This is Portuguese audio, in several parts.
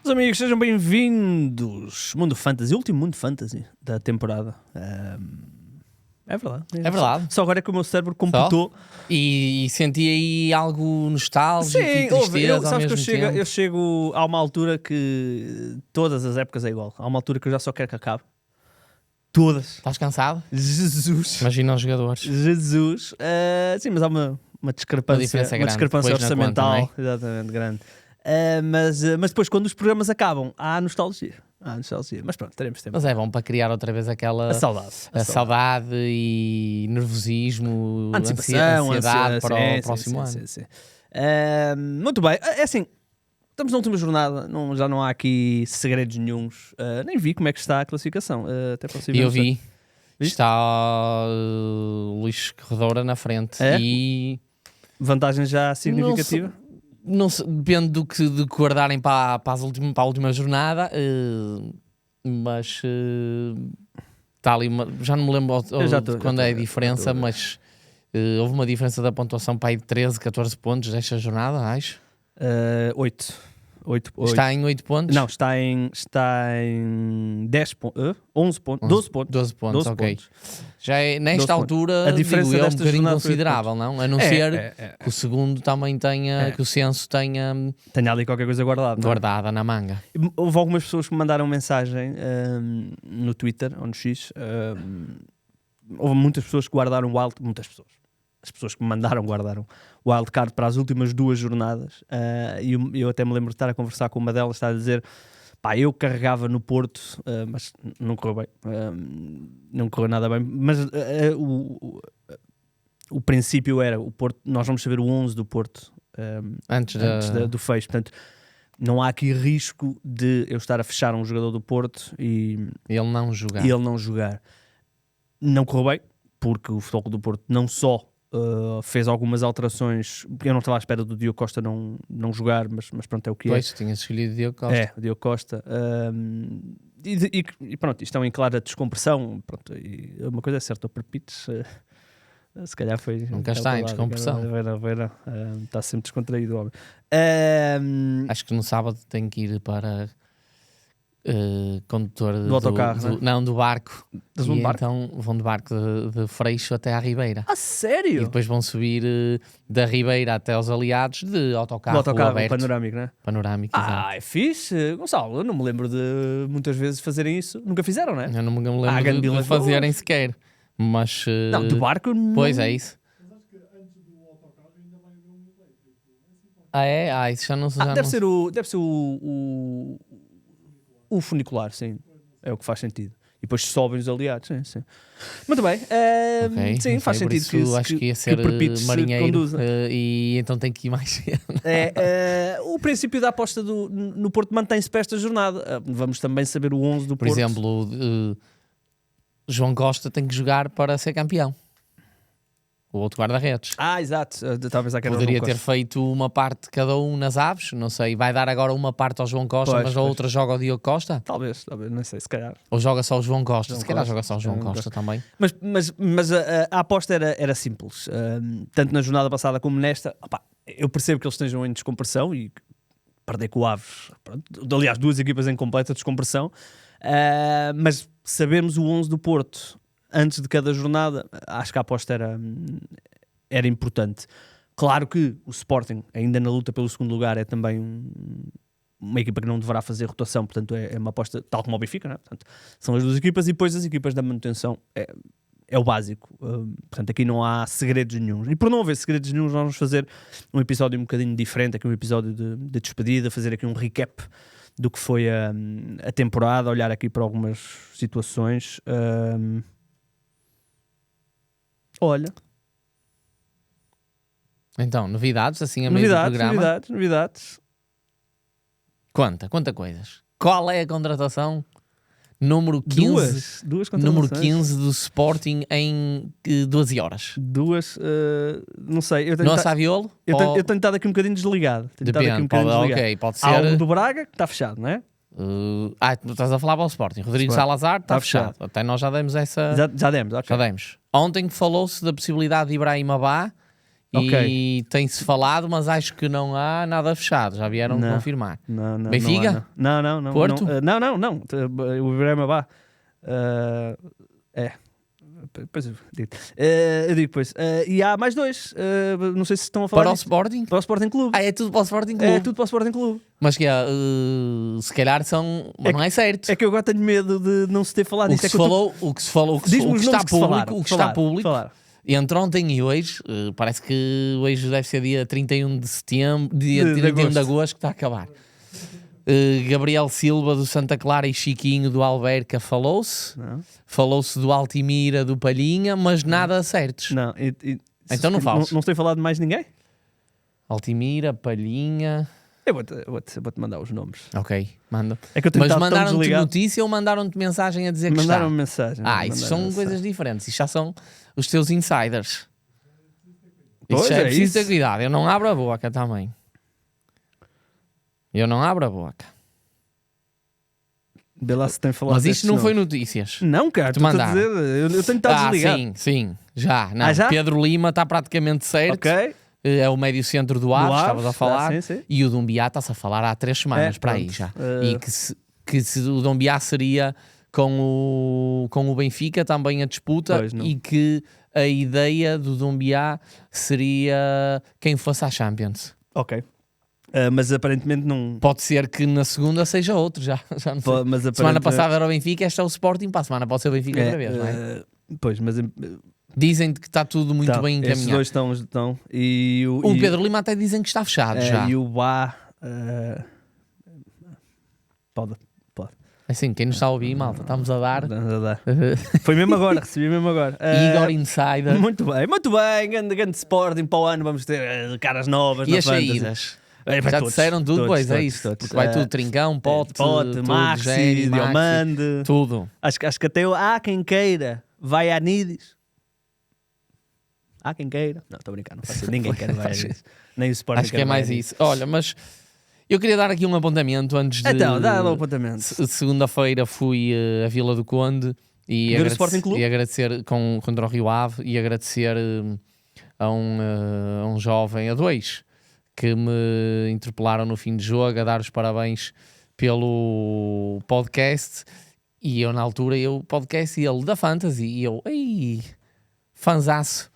Meus amigos, sejam bem-vindos. Mundo Fantasy, último Mundo Fantasy da temporada. É verdade. É verdade. Só agora é que o meu cérebro computou. E senti aí algo nostálgico e tristeza ao mesmo tempo. Eu chego a uma altura que todas as épocas é igual. Há uma altura que eu já só quero que acabe. Todas. Estás cansado? Jesus. Imagina os jogadores. Jesus. Sim, mas há uma discrepância, Uma diferença grande, discrepância depois na orçamental. conta, não Exatamente, grande. Mas depois, quando os programas acabam, há nostalgia. Mas pronto, teremos tempo. Mas é bom para criar outra vez aquela... A saudade. A saudade e nervosismo, Antecipação, ansiedade para o sim, próximo ano. Sim. Muito bem. É assim, estamos na última jornada, já não há aqui segredos nenhuns. Nem vi como é que está a classificação. Até E eu vi. Viste? Está o Luís Corredora na frente. É? E Vantagem já significativa? não sei, depende do que guardarem para a última jornada, mas está ali já não me lembro quando é a diferença, mas houve uma diferença da pontuação para aí de 13, 14 pontos desta jornada, acho. 8. Está em 8 pontos? Não, está em 10 pontos, 11 pontos, 12 pontos. 12 pontos, 12 ok. pontos. Já é, nesta altura, a diferença digo eu, um desta bocadinho jornada foi 8 considerável, não? A não ser que o segundo também tenha, que o censo tenha Tenho ali qualquer coisa guardada. guardada na manga. Houve algumas pessoas que me mandaram mensagem no Twitter ou no X. Houve muitas pessoas que guardaram muitas pessoas. As pessoas que me mandaram guardaram o wildcard para as últimas 2 jornadas. E eu até me lembro de estar a conversar com uma delas, está a dizer: pá, eu carregava no Porto, mas não correu bem. Não correu nada bem. Mas o princípio era: o Porto, nós vamos saber o 11 do Porto antes do fecho. Portanto, não há aqui risco de eu estar a fechar um jogador do Porto e ele não jogar. Não correu bem, porque o Futebol Clube do Porto não só fez algumas alterações. Eu não estava à espera do Diogo Costa não jogar, mas pronto, é o que Pois, tinha escolhido o Diogo Costa. É, o Diogo Costa. E pronto, estão em clara descompressão. Pronto, e uma coisa é certa, o Perpites se calhar foi... Nunca está em descompressão. Está sempre descontraído o homem. Acho que no sábado tenho que ir para condutor do autocarro, não, do barco. Eles vão de barco? Então vão de barco de Freixo até à Ribeira. Ah, sério? E depois vão subir da Ribeira até aos Aliados de autocarro, do autocarro aberto. Panorâmico, não é? Panorâmico, exato. É fixe. Gonçalo, eu não me lembro de muitas vezes fazerem isso. Nunca fizeram, não é? Eu não me lembro de fazerem sequer. Mas... Não, do barco... Pois, é isso. Isso já não se... Deve ser o funicular, sim. É o que faz sentido. E depois sobem os aliados, sim. Muito bem. Okay, sim, faz sentido isso, acho que ia ser marinheiro e então tem que ir mais cedo. O princípio da aposta no Porto mantém-se para esta jornada. Vamos também saber o 11 do Porto. Por exemplo, João Costa tem que jogar para ser campeão. O outro guarda-redes. Exato. Talvez poderia ter feito uma parte cada um nas aves, não sei. Vai dar agora uma parte ao João Costa, mas a outra joga ao Diogo Costa? Talvez, não sei, se calhar. Ou joga só o João Costa? Se calhar joga só o João Costa também. Mas a aposta era simples. Tanto na jornada passada como nesta. Eu percebo que eles estejam em descompressão e perder com o Aves. Pronto. Aliás, 2 equipas em completa descompressão. Mas sabemos o 11 do Porto antes de cada jornada, acho que a aposta era importante. Claro que o Sporting, ainda na luta pelo segundo lugar, é também uma equipa que não deverá fazer rotação, portanto é uma aposta tal como o Benfica, não é? Portanto, são as 2 equipas e depois as equipas da manutenção é o básico. Portanto, aqui não há segredos nenhum. E por não haver segredos nenhum, nós vamos fazer um episódio um bocadinho diferente, aqui um episódio de despedida, fazer aqui um recap do que foi a temporada, olhar aqui para algumas situações. Olha. Então, novidades, assim, a meio do programa? Novidades. Conta coisas. Qual é a contratação número 15? Duas número 15 do Sporting em 12 horas. Não sei. Não é Saviolo? Eu tenho estado aqui um bocadinho desligado. Depende, pode ser. Há um do Braga que está fechado, não é? Tu estás a falar para o Sporting. Rodrigo Salazar está fechado. Até nós já demos essa... Já demos, ok. Já demos. Ontem falou-se da possibilidade de Ibrahim Abá E tem-se falado, mas acho que não há nada fechado. Já vieram confirmar. Não, Benfica? Não. Porto? Não. O Ibrahima Ba. Depois eu digo. Eu digo depois. E há mais 2. Não sei se estão a falar. Para o Sporting? Para o Sporting Clube. É tudo para o Sporting Clube? É tudo para o Sporting Clube. Mas que se calhar são... Mas não é certo. É que eu agora tenho medo de não se ter falado nisso. O que está público... Entre ontem e hoje, parece que hoje deve ser dia 31 de setembro, dia 31 de agosto, que está a acabar. Gabriel Silva do Santa Clara e Chiquinho do Alverca falou-se do Altimira, do Palhinha, mas nada certos. Não, então não fales. Não tem falado de mais ninguém? Altimira, Palhinha... Eu vou-te mandar os nomes. Ok, manda. É que eu mas mandaram-te notícia ou mandaram-te mensagem a dizer que está? Mandaram-me mensagem. Isso são coisas diferentes. Isto já são os teus insiders. Pois isso é preciso ter cuidado. Eu não abro a boca também. Eu não abro a boca. Vê lá se tem falado. Mas isto não foi notícias. Não, cara. Tu a dizer, eu tenho que estar desligado. Sim. Já. Pedro Lima está praticamente certo. Ok. É o médio centro do Aves, estavas a falar. Sim. E o Dumbiá está-se a falar há 3 semanas para aí já. E que se o Dumbiá seria com o Benfica também a disputa, e que a ideia do Dumbiá seria quem fosse à Champions. Ok. Mas aparentemente não... Pode ser que na segunda seja outro, já não sei. Mas semana passada era o Benfica, esta é o Sporting, para a semana pode ser o Benfica outra vez, não é? Pois, mas... Dizem que está tudo muito bem encaminhado. Esses 2 estão. O Pedro Lima até dizem que está fechado já. E o Bá... Pode. Assim, quem nos está a ouvir, malta, estamos a dar. Foi mesmo agora, recebi mesmo agora. Igor Insider. Muito bem. Grande Sporting para o ano, vamos ter caras novas. E as saídas? Já disseram tudo, pois é isso. Porque vai tudo, Trincão, Pote, Maxi, Diomande. Tudo. Acho que até há quem queira, vai a Nidis. Há quem queira. Não, estou a brincar, não faço. Ninguém quer vai a Nidis. Nem o Sporting. Acho que é mais isso. Olha, mas eu queria dar aqui um apontamento antes de... Então, dá o apontamento. Segunda-feira fui a Vila do Conde e agradecer contra o Rio Ave e agradecer a um jovem, a 2, que me interpelaram no fim de jogo a dar os parabéns pelo podcast. E eu, na altura, podcast e ele da Fantasy. E eu, fanzaço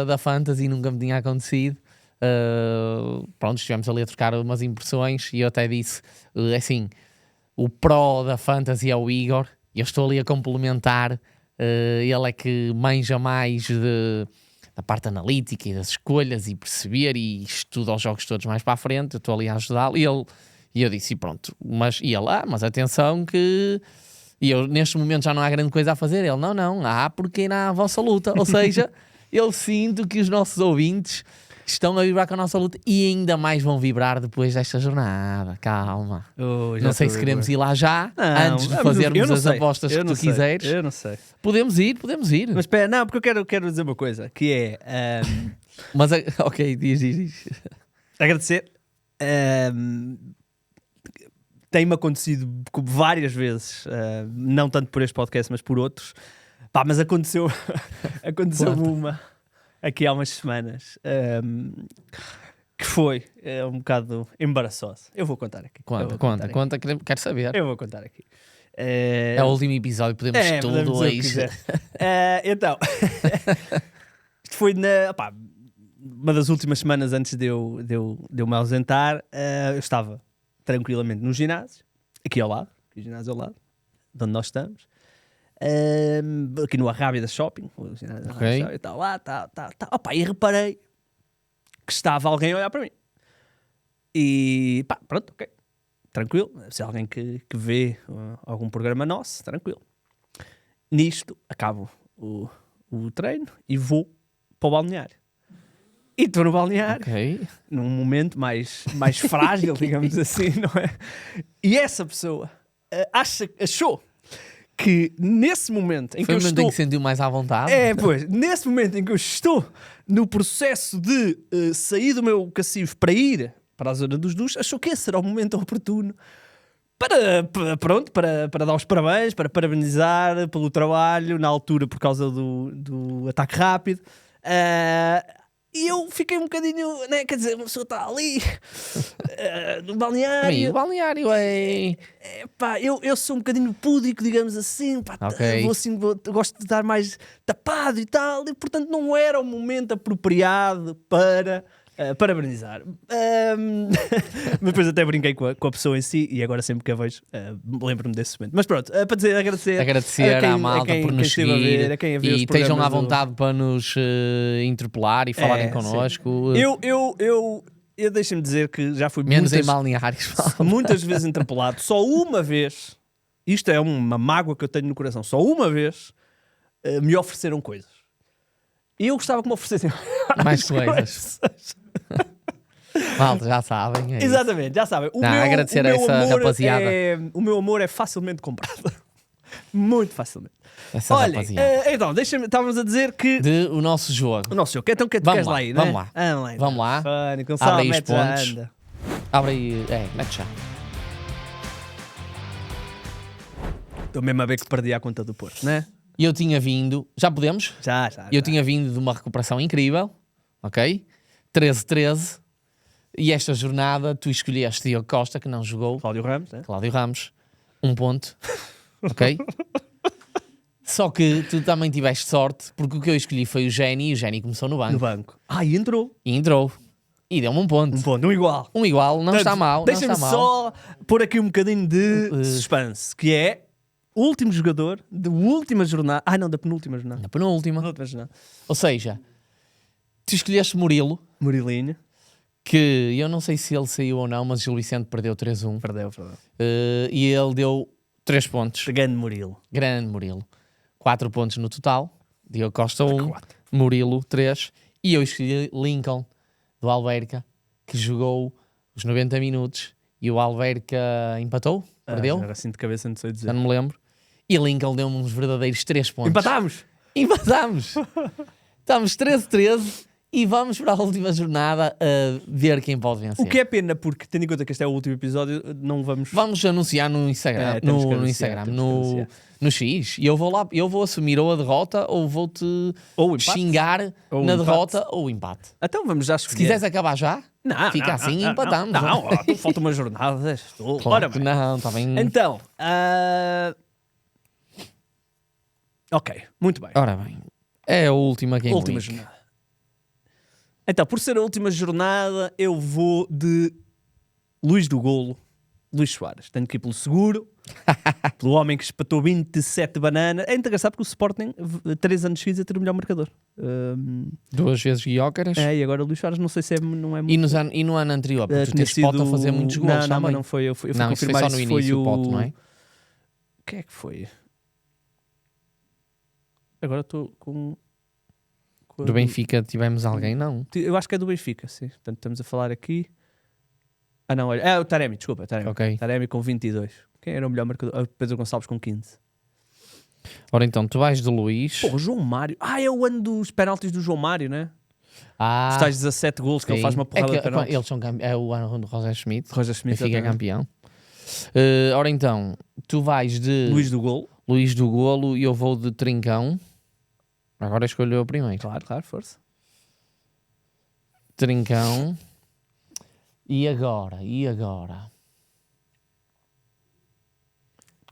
da Fantasy, nunca me tinha acontecido. Pronto, estivemos ali a trocar umas impressões e eu até disse, assim, o pro da Fantasy é o Igor. Eu estou ali a complementar. Ele é que manja mais da parte analítica e das escolhas e perceber e estuda os jogos todos mais para a frente. Eu estou ali a ajudá-lo e eu disse, pronto, mas atenção que eu neste momento já não há grande coisa a fazer. Ele, não, há porque na vossa luta. Ou seja, eu sinto que os nossos ouvintes estão a vibrar com a nossa luta e ainda mais vão vibrar depois desta jornada. Calma. Não sei se queremos ir lá já, antes de fazermos as apostas que tu quiseres. Eu não sei. Podemos ir. Mas espera, não, porque eu quero dizer uma coisa, que é... Mas, ok, diz. Agradecer. Tem-me acontecido várias vezes, não tanto por este podcast, mas por outros. Mas aconteceu uma aqui há umas semanas que foi um bocado embaraçosa. Eu vou contar aqui. Conta, quero saber. Eu vou contar aqui. É o último episódio, podemos tudo hoje. Então, isto foi uma das últimas semanas antes de eu me ausentar. Eu estava tranquilamente no ginásio, aqui ao lado, o ginásio ao lado, de onde nós estamos. Aqui no Arrábida Shopping, e tal, lá, tá. E reparei que estava alguém a olhar para mim. E pronto, ok, tranquilo. Se é alguém que vê algum programa nosso, tranquilo. Nisto, acabo o treino e vou para o balneário. E estou no balneário, num momento mais frágil, digamos assim, não é? E essa pessoa achou que nesse momento em que eu estou... Foi o momento em que sentiu mais à vontade? Nesse momento em que eu estou no processo de sair do meu cacifo para ir para a zona dos duches, achou que esse era o momento oportuno para dar os parabéns, para parabenizar pelo trabalho, na altura por causa do ataque rápido. E eu fiquei um bocadinho, né? Quer dizer, uma pessoa está ali no balneário. O balneário é. Pá, eu sou um bocadinho púdico, digamos assim. Pá, gosto de estar mais tapado e tal. E portanto não era o momento apropriado para brindizar. Mas depois até brinquei com a pessoa em si e agora sempre que a vejo lembro-me desse momento. Mas pronto, para dizer, agradecer à malta por nos seguir e estejam à vontade para nos interpelar e falarem connosco. Eu deixem-me dizer que já fui menos em balneários, muitas vezes interpelado. Só uma vez, isto é uma mágoa que eu tenho no coração, só uma vez me ofereceram coisas. E eu gostava que me oferecessem mais coisas. Malta, já sabem. Exatamente, já sabem. Agradecer a essa rapaziada. O meu amor é facilmente comprado. Muito facilmente. Essa olha, rapaziada. Então, estávamos a dizer que... O nosso jogo. O nosso jogo. Então, que queres lá ir, vamos né? lá. Vamos lá. Abre aí os pontos. Abre aí. Mete já. Estou mesmo a ver que perdi a conta do Porto, né? E eu tinha vindo... Já podemos? Já. Eu tinha vindo de uma recuperação incrível. Ok? 13-13. E esta jornada tu escolheste Diogo Costa, que não jogou. Cláudio Ramos, né? Cláudio Ramos. 1 ponto. Ok? Só que tu também tiveste sorte, porque o que eu escolhi foi o Géni, e o Géni começou no banco. E entrou. E entrou. E deu-me 1 ponto. 1 ponto, um igual. Um igual, não está mal. Deixa-me só pôr aqui um bocadinho de suspense, que é o último jogador da última jornada. Não, da penúltima jornada. Da penúltima. Ou seja, tu escolheste Murilinho. Que eu não sei se ele saiu ou não, mas o Gil Vicente perdeu 3-1. Perdeu. E ele deu 3 pontos. Grande Murilo. 4 pontos no total. Diogo Costa 1, Murilo 3. E eu escolhi Lincoln, do Alverca, que jogou os 90 minutos. E o Alverca empatou, perdeu. Era assim de cabeça, não sei dizer. Já não me lembro. E Lincoln deu-me uns verdadeiros 3 pontos. Empatámos! Estamos 13-13. E vamos para a última jornada a ver quem pode vencer. O que é pena, porque tendo em conta que este é o último episódio, não vamos... Vamos anunciar no Instagram, no X. E eu vou lá, eu vou assumir ou a derrota ou vou-te xingar na derrota ou o empate. Então vamos já escolher. Se quiseres acabar já, fica assim e empatamos. Não, falta uma jornada. Claro que não, está bem. Então, ok, muito bem. Ora bem, é a última Game Última Week. jornada. Então, por ser a última jornada, eu vou de Luís do Golo, Luís Soares. Tenho que ir pelo seguro, pelo homem que espatou 27 bananas. É muito engraçado porque o Sporting, 3 anos seguidos, a ter o melhor marcador. 2 vezes Guiócaras. E agora o Luís Soares não sei se não é muito... E no ano anterior, porque tu tens Spot a fazer muitos gols também. Não foi. Eu fui confirmar isso foi só no início, o Pote, não é? Quem é que foi? Agora estou com... Do Benfica tivemos alguém? Não. Eu acho que é do Benfica, sim. Portanto, estamos a falar aqui... não, olha. É o Taremi, desculpa. Taremi com 22. Quem era o melhor marcador? Pedro Gonçalves com 15. Ora então, tu vais de Luís. O João Mário. É o ano dos penaltis do João Mário, né? Os tais 17 golos que ele faz uma porrada de penaltis. Eles são é o ano do Roger Schmidt. Benfica é campeão. Ora então, tu vais de... Luís do Golo e eu vou de Trincão. Agora escolho eu primeiro. Claro, força. Trincão. E agora?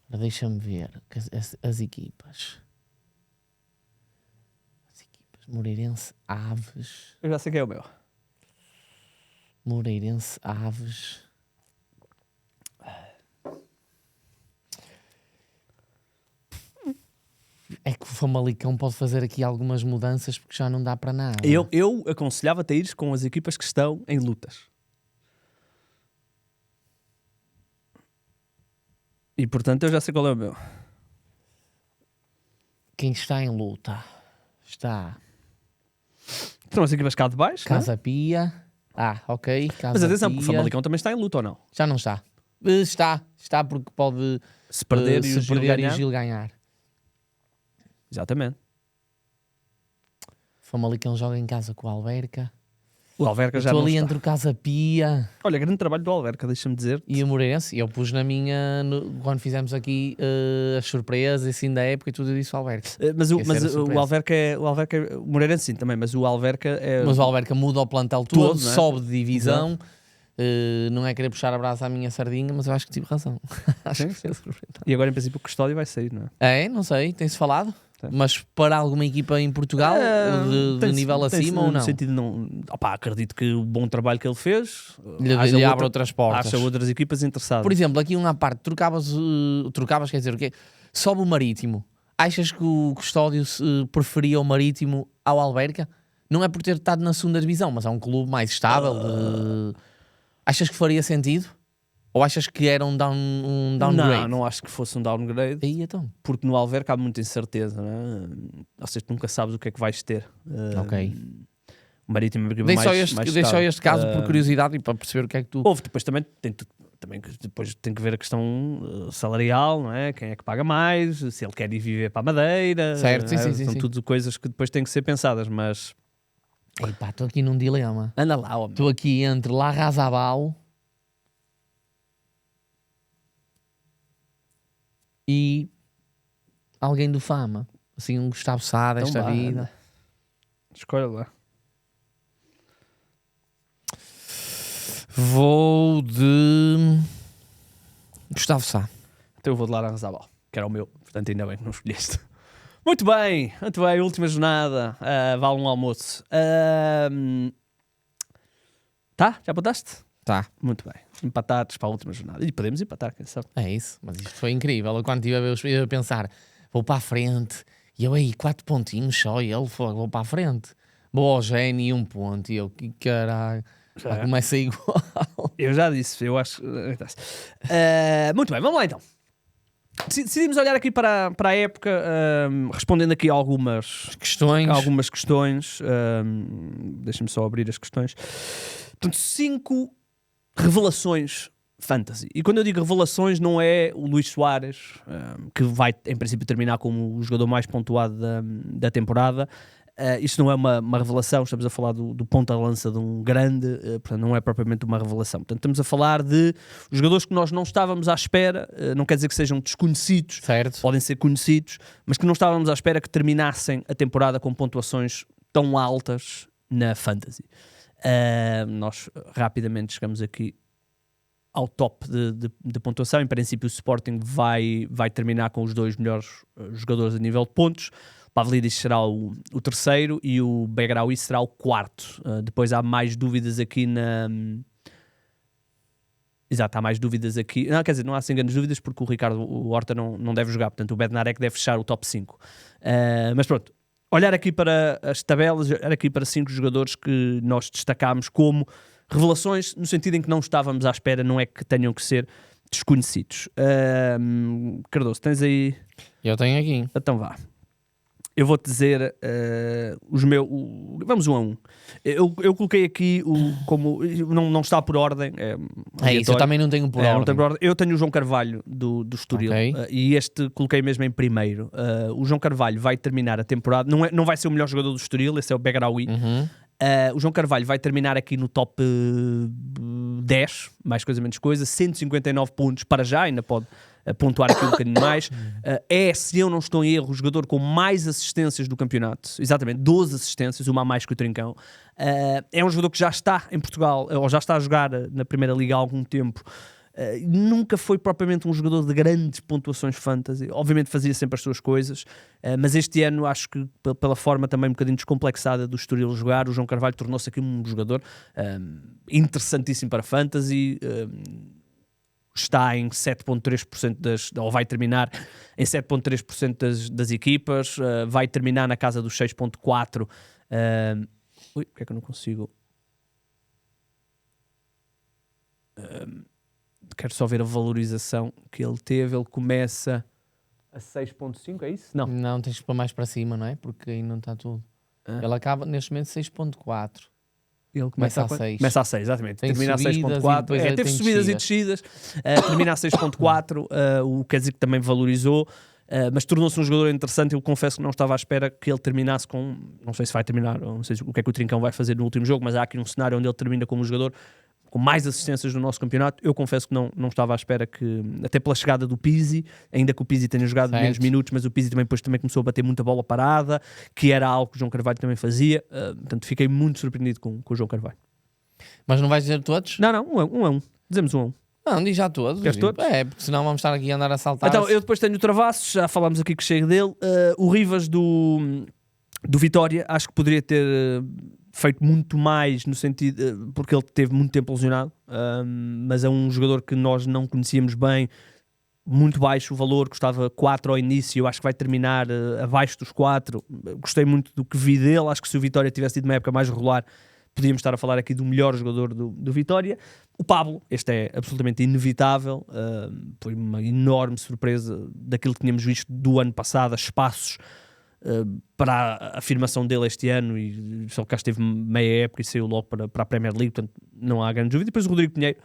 Deixa-me ver as equipas. Moreirense Aves. Eu já sei quem é o meu. Moreirense Aves. É que o Famalicão pode fazer aqui algumas mudanças porque já não dá para nada. Eu aconselhava-te a ir com as equipas que estão em lutas. E portanto eu já sei qual é o meu. Quem está em luta está... Estão as equipas cá de baixo, Casa Pia. Ok. Mas atenção, porque o Famalicão também está em luta ou não? Já não está. Está porque pode se perder e o Gil ganhar. Exatamente. Famalicão joga em casa com o Alverca. O Alverca já estou não ali está. entre o Casa Pia... Olha, grande trabalho do Alverca, deixa-me dizer. E o Moreirense. Eu pus na minha... quando fizemos aqui as surpresas assim da época e tudo, eu disse o Alverca. Mas o Alverca é... O Moreirense sim também, mas o Alverca é... Mas o Alverca muda o plantel todo, é? sobe de divisão. Não é querer puxar a brasa à minha sardinha, mas eu acho que tive razão. Acho que e agora em princípio o Custódio vai sair, não é? Não sei, tem-se falado. Mas para alguma equipa em Portugal, de nível acima ou não? No sentido não... acredito que o bom trabalho que ele fez... Lhe abre outras portas. Acha outras equipas interessadas. Por exemplo, aqui uma parte, trocavas, quer dizer o quê? Sobe o Marítimo. Achas que o Custódio preferia o Marítimo ao Alverca? Não é por ter estado na segunda divisão, mas é um clube mais estável. Achas que faria sentido? Ou achas que era um downgrade? Não acho que fosse um downgrade. E então? Porque no Alverca há muita incerteza, não é? Ou seja, tu nunca sabes o que é que vais ter. Ok. O Marítimo é Dei mais só este caso por curiosidade e para perceber o que é que tu... Houve, depois também tem que ver a questão salarial, não é? Quem é que paga mais, se ele quer ir viver para a Madeira. Certo, sim. São tudo coisas que depois têm que ser pensadas, mas... Epá, estou aqui num dilema. Anda lá, homem. Estou aqui entre Larrazabal e alguém do Fama. Assim, um Gustavo Sá desta vida. Escolha lá. Vou de Gustavo Sá. Então eu vou de Larrazabal, que era o meu. Portanto, ainda bem que não escolheste. Muito bem. Última jornada. Vale um almoço. Tá? Já apontaste? Tá. Muito bem. Empatados para a última jornada. E podemos empatar, quem sabe? É isso. Mas isto foi incrível. Eu, quando estive a pensar, vou para a frente. E eu aí, 4 pontinhos só. E ele foi, vou para a frente. Vou ao Gênio e 1 ponto. E eu, que caralho. Começa igual. Eu já disse. Eu acho... muito bem. Vamos lá então. Decidimos olhar aqui para a época, respondendo aqui a algumas questões. Deixa-me só abrir as questões. Portanto, 5 revelações fantasy. E quando eu digo revelações, não é o Luís Soares, que vai, em princípio, terminar como o jogador mais pontuado da temporada. Isto não é uma revelação, estamos a falar do ponta-lança de um grande, portanto não é propriamente uma revelação. Portanto, estamos a falar de jogadores que nós não estávamos à espera, não quer dizer que sejam desconhecidos, certo. Podem ser conhecidos, mas que não estávamos à espera que terminassem a temporada com pontuações tão altas na Fantasy. Nós rapidamente chegamos aqui ao top de pontuação. Em princípio o Sporting vai terminar com os 2 melhores jogadores a nível de pontos. Pavlidis será o terceiro e o Begraoui será o quarto. Depois há mais dúvidas aqui Exato, há mais dúvidas aqui. Não, quer dizer, não há sem grandes dúvidas porque o Ricardo Horta não deve jogar. Portanto, o Bednarek deve fechar o top 5. Mas pronto, olhar aqui para as tabelas, olhar aqui para 5 jogadores que nós destacámos como revelações, no sentido em que não estávamos à espera, não é que tenham que ser desconhecidos. Cardoso, tens aí... Eu tenho aqui. Então vá. Eu vou-te dizer os meus... vamos 1 a 1. Eu coloquei aqui como... Não está por ordem. É isso, eu também não tenho por ordem. Não tenho por ordem. Eu tenho o João Carvalho do Estoril. Okay. E este coloquei mesmo em primeiro. O João Carvalho vai terminar a temporada. Não vai ser o melhor jogador do Estoril, esse é o Begraoui. O João Carvalho vai terminar aqui no top 10, mais coisa menos coisa, 159 pontos para já, ainda pode pontuar aqui um bocadinho mais. Se eu não estou em erro, o jogador com mais assistências do campeonato, exatamente, 12 assistências, uma a mais que o Trincão. É um jogador que já está em Portugal, ou já está a jogar na Primeira Liga há algum tempo. Nunca foi propriamente um jogador de grandes pontuações fantasy, obviamente fazia sempre as suas coisas, mas este ano acho que pela forma também um bocadinho descomplexada do Estoril jogar, o João Carvalho tornou-se aqui um jogador interessantíssimo para fantasy. Está em 7.3% ou vai terminar em 7.3% das equipas, vai terminar na casa dos 6.4%. Ui, porque é que eu não consigo? Quero só ver a valorização que ele teve. Ele começa a 6.5, é isso? Não, tens que pôr mais para cima, não é? Porque aí não está tudo. Ele acaba neste momento 6.4. Ele começa a 6. Começa a 6, exatamente. Tem termina a 6.4. Teve subidas e descidas. Termina a 6.4, o que quer dizer que também valorizou. mas tornou-se um jogador interessante. Eu confesso que não estava à espera que ele terminasse com, não sei se vai terminar, não sei o que é que o Trincão vai fazer no último jogo, mas há aqui um cenário onde ele termina como um jogador com mais assistências no nosso campeonato. Eu confesso que não estava à espera que, até pela chegada do Pizzi, ainda que o Pizzi tenha jogado menos minutos, mas o Pizzi depois também começou a bater muita bola parada, que era algo que o João Carvalho também fazia. Portanto, fiquei muito surpreendido com o João Carvalho. Mas não vais dizer todos? Não, 1-1. Dizemos 1-1. Não, diz já todos. Todos? Porque senão vamos estar aqui a andar a saltar. Então, eu depois tenho o Travassos, já falámos aqui que chego dele. O Rivas do Vitória, acho que poderia ter feito muito mais, no sentido, porque ele teve muito tempo lesionado, mas é um jogador que nós não conhecíamos bem, muito baixo o valor, custava 4 ao início, eu acho que vai terminar abaixo dos 4. Gostei muito do que vi dele, acho que se o Vitória tivesse tido uma época mais regular, podíamos estar a falar aqui do melhor jogador do Vitória. O Pablo, este é absolutamente inevitável, foi uma enorme surpresa daquilo que tínhamos visto do ano passado, a espaços para a afirmação dele este ano, e só cá esteve meia época e saiu logo para a Premier League, portanto não há grande dúvida. Depois o Rodrigo Pinheiro,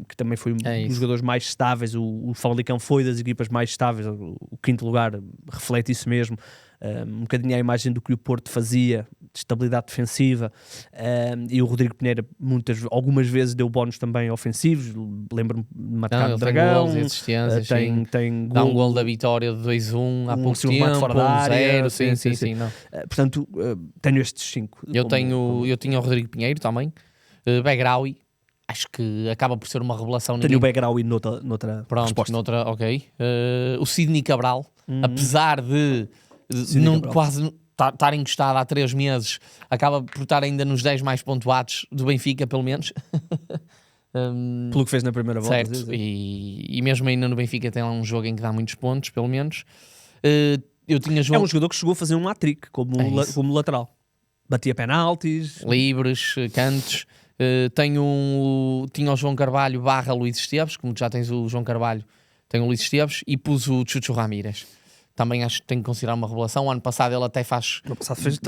que também foi um dos jogadores mais estáveis, o Famalicão foi das equipas mais estáveis, o quinto lugar reflete isso mesmo, um bocadinho a imagem do que o Porto fazia, de estabilidade defensiva, e o Rodrigo Pinheiro algumas vezes deu bónus também ofensivos, lembro-me de marcar no Dragão, tem dá um gol da vitória de 2-1 há pouco tempo, fora da área, sim. Portanto, tenho estes 5. Eu tinha o Rodrigo Pinheiro também, Begraoui, acho que acaba por ser uma revelação. Tenho o Begraoui noutra resposta. Ok. O Sidney Cabral, apesar de quase estar encostado há 3 meses, acaba por estar ainda nos 10 mais pontuados do Benfica, pelo menos. Pelo que fez na primeira volta. Certo, e mesmo ainda no Benfica tem lá um jogo em que dá muitos pontos, pelo menos. Eu tinha É um jogador que chegou a fazer um hat-trick como lateral. Batia penaltis. Livres, cantos. Tinha o João Carvalho / Luís Esteves, como já tens o João Carvalho, tem o Luís Esteves, e pus o Chucho Ramírez. Também acho que tem que considerar uma revelação. O ano passado ele até faz,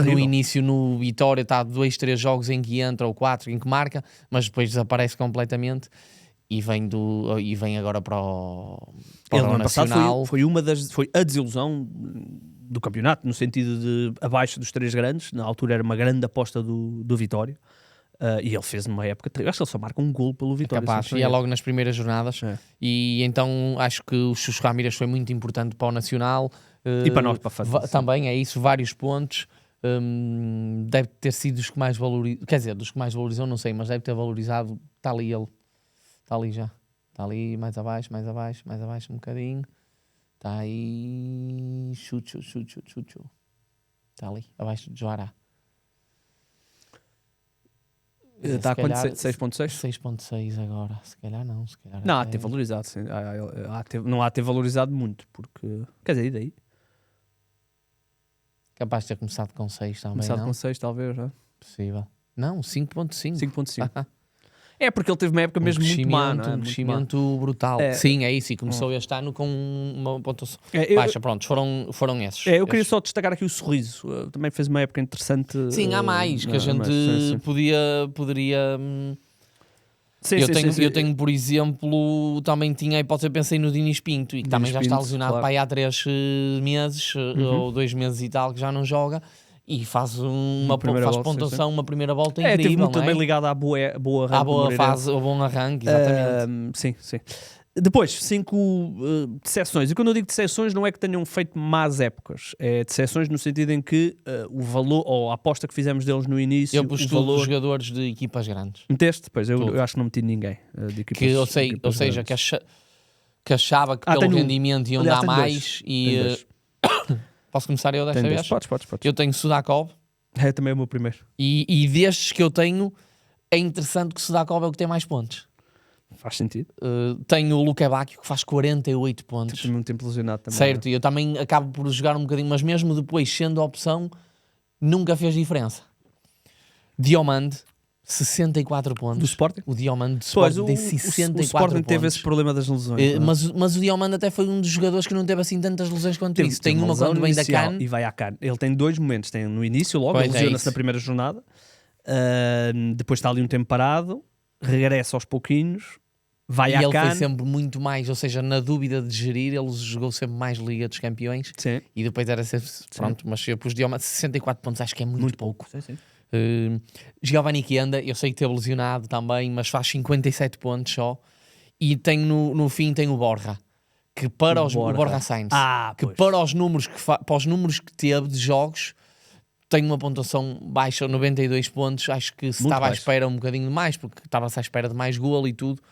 no início no Vitória, está 2, 3 jogos em que entra, ou 4 em que marca, mas depois desaparece completamente e vem agora para o Nacional. Foi a desilusão do campeonato, no sentido de abaixo dos 3 grandes. Na altura era uma grande aposta do Vitória. E ele fez numa época, acho que ele só marca um golo pelo Vitória. Capaz, e é logo nas primeiras jornadas. E então acho que o Chucho Ramírez foi muito importante para o Nacional. E para nós, para fazer. Também é isso, vários pontos. Deve ter sido dos que mais valorizou. Quer dizer, dos que mais valorizou, não sei, mas deve ter valorizado. Está ali ele. Está ali já. Está ali mais abaixo um bocadinho. Está aí. Chucho. Está ali, abaixo de Joará. Está a quanto? 6.6? 6.6 agora. Se calhar não. Não, há de ter valorizado. Sim. Não há de ter valorizado muito, porque... Quer dizer, e daí? Capaz de ter começado com 6 também, começado com 6, talvez, não é? Possível. Não, 5.5. 5.5. É porque ele teve uma época mesmo muito má, não é? Um crescimento brutal. Sim, é isso. E começou este ano com uma pontuação baixa. Pronto, foram esses. Eu queria só destacar aqui o Sorriso. Também fez uma época interessante. Sim, há mais que a gente poderia... Eu tenho, por exemplo, também tinha a hipótese, pensei no Dinis Pinto, e que também já está lesionado, claro, para aí há 3 meses, ou 2 meses e tal, que já não joga. E faz pontuação, uma primeira volta incrível. Teve muito também ligado à boa arranque. À boa fase, ao bom arranque, exatamente. Sim. Depois, 5 decepções. E quando eu digo decepções, não é que tenham feito más épocas. É decepções no sentido em que o valor, ou a aposta que fizemos deles no início... Eu pus todos os jogadores de equipas grandes. Meteste? Pois, eu acho que não meti ninguém de equipas grandes. Ou seja, que achava que pelo rendimento iam dar mais. Posso começar eu desta vez? Podes. Eu tenho Sudakov. É também o meu primeiro. E destes que eu tenho, é interessante que o Sudakov é o que tem mais pontos. Faz sentido. Tenho o Luque Bacchio, que faz 48 pontos. Tem muito tempo lesionado também. Certo, e eu também acabo por jogar um bocadinho, mas mesmo depois, sendo a opção, nunca fez diferença. Diomande, 64 pontos. Do Sporting? O Diomande do Sporting tem 64 pontos. O Sporting teve esse problema das lesões. Mas o Diomande até foi um dos jogadores que não teve assim tantas lesões quanto isso. Tem uma quando vem da CAN. E vai à CAN. Ele tem 2 momentos. Tem no início, logo, ele lesiona-se na primeira jornada. Depois está ali um tempo parado. Regressa aos pouquinhos. vai e à ele CAN. foi sempre muito mais, ou seja, na dúvida de gerir, ele jogou sempre mais Liga dos Campeões. Sim. E depois era sempre, pronto, mas eu pus Diomande, 64 pontos, acho que é muito pouco. Sim. Giovanni Chienda, eu sei que teve lesionado também, mas faz 57 pontos só. E tem no fim tem o Borja, que para o Borja Sainz, que para os números para os números que teve de jogos, tem uma pontuação baixa, 92 pontos. Acho que se estava à espera um bocadinho de mais, porque estava-se à espera de mais golo e tudo.